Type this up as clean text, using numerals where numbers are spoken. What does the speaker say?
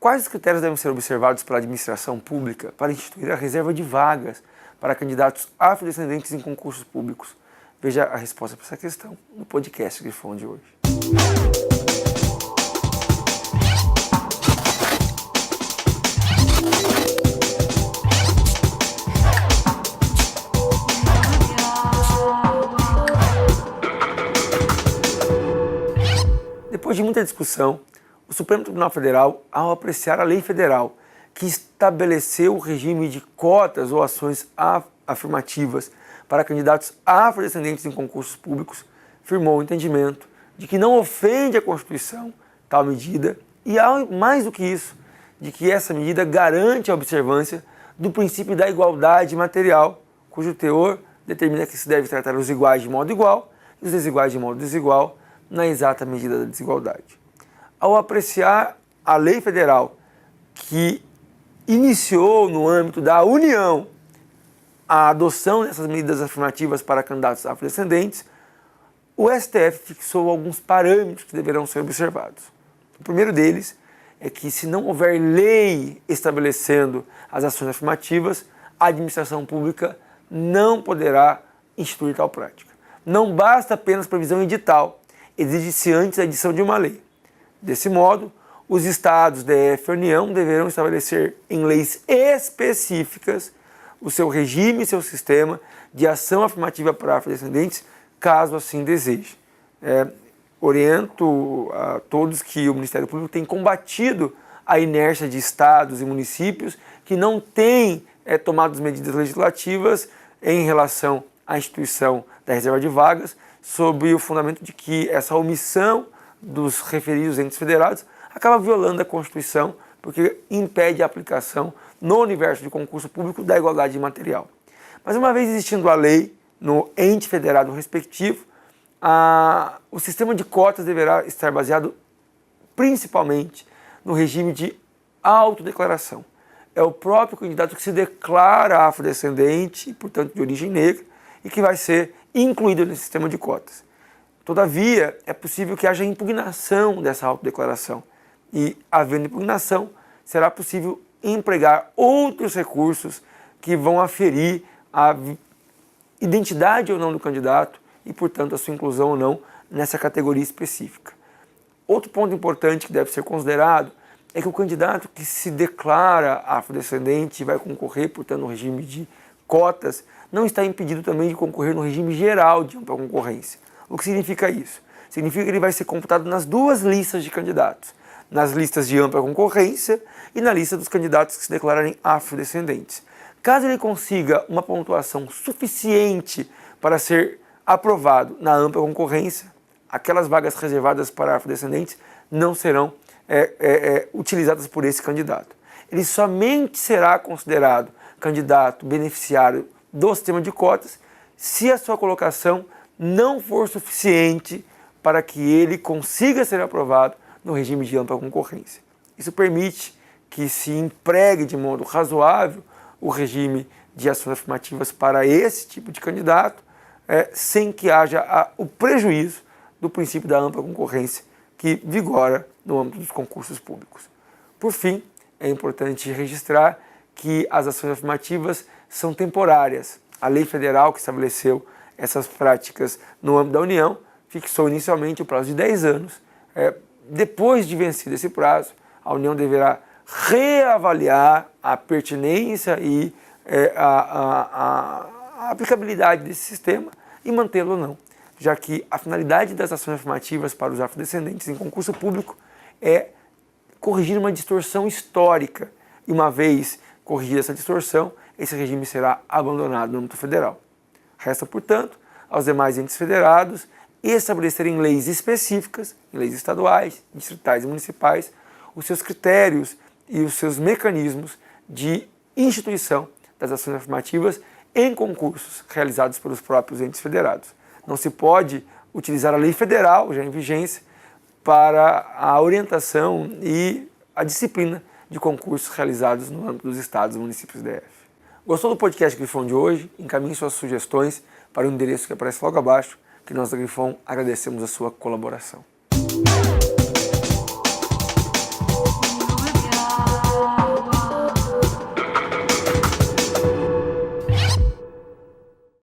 Quais os critérios devem ser observados pela administração pública para instituir a reserva de vagas para candidatos afrodescendentes em concursos públicos? Veja a resposta para essa questão no podcast Grifão de hoje. Depois de muita discussão, o Supremo Tribunal Federal, ao apreciar a lei federal que estabeleceu o regime de cotas ou ações afirmativas para candidatos afrodescendentes em concursos públicos, firmou o entendimento de que não ofende a Constituição tal medida e, mais do que isso, de que essa medida garante a observância do princípio da igualdade material, cujo teor determina que se deve tratar os iguais de modo igual e os desiguais de modo desigual na exata medida da desigualdade. Ao apreciar a lei federal que iniciou no âmbito da União a adoção dessas medidas afirmativas para candidatos afrodescendentes, o STF fixou alguns parâmetros que deverão ser observados. O primeiro deles é que, se não houver lei estabelecendo as ações afirmativas, a administração pública não poderá instituir tal prática. Não basta apenas previsão edital, exige-se antes a edição de uma lei. Desse modo, os estados, DF e União deverão estabelecer em leis específicas o seu regime e seu sistema de ação afirmativa para afrodescendentes, caso assim deseje. Oriento a todos que o Ministério Público tem combatido a inércia de estados e municípios que não têm tomado as medidas legislativas em relação à instituição da reserva de vagas, sob o fundamento de que essa omissão dos referidos entes federados acaba violando a Constituição, porque impede a aplicação no universo de concurso público da igualdade material. Mas uma vez existindo a lei no ente federado respectivo, o sistema de cotas deverá estar baseado principalmente no regime de autodeclaração. É o próprio candidato que se declara afrodescendente e, portanto, de origem negra, e que vai ser incluído nesse sistema de cotas. Todavia, é possível que haja impugnação dessa autodeclaração. E, havendo impugnação, será possível empregar outros recursos que vão aferir a identidade ou não do candidato e, portanto, a sua inclusão ou não nessa categoria específica. Outro ponto importante que deve ser considerado é que o candidato que se declara afrodescendente e vai concorrer, portanto, no regime de cotas, não está impedido também de concorrer no regime geral de ampla concorrência. O que significa isso? Significa que ele vai ser computado nas duas listas de candidatos, nas listas de ampla concorrência e na lista dos candidatos que se declararem afrodescendentes. Caso ele consiga uma pontuação suficiente para ser aprovado na ampla concorrência, aquelas vagas reservadas para afrodescendentes não serão utilizadas por esse candidato. Ele somente será considerado candidato beneficiário do sistema de cotas se a sua colocação não for suficiente para que ele consiga ser aprovado no regime de ampla concorrência. Isso permite que se empregue de modo razoável o regime de ações afirmativas para esse tipo de candidato, sem que haja o prejuízo do princípio da ampla concorrência que vigora no âmbito dos concursos públicos. Por fim, é importante registrar que as ações afirmativas são temporárias. A lei federal que estabeleceu essas práticas no âmbito da União fixou inicialmente o prazo de 10 anos. Depois de vencido esse prazo, a União deverá reavaliar a pertinência e a aplicabilidade desse sistema e mantê-lo ou não, já que a finalidade das ações afirmativas para os afrodescendentes em concurso público é corrigir uma distorção histórica. E uma vez corrigida essa distorção, esse regime será abandonado no âmbito federal. Resta, portanto, aos demais entes federados estabelecerem leis específicas, leis estaduais, distritais e municipais, os seus critérios e os seus mecanismos de instituição das ações afirmativas em concursos realizados pelos próprios entes federados. Não se pode utilizar a lei federal, já em vigência, para a orientação e a disciplina de concursos realizados no âmbito dos estados e municípios DF. Gostou do podcast Grifão de hoje? Encaminhe suas sugestões para o endereço que aparece logo abaixo, que nós da Grifão agradecemos a sua colaboração.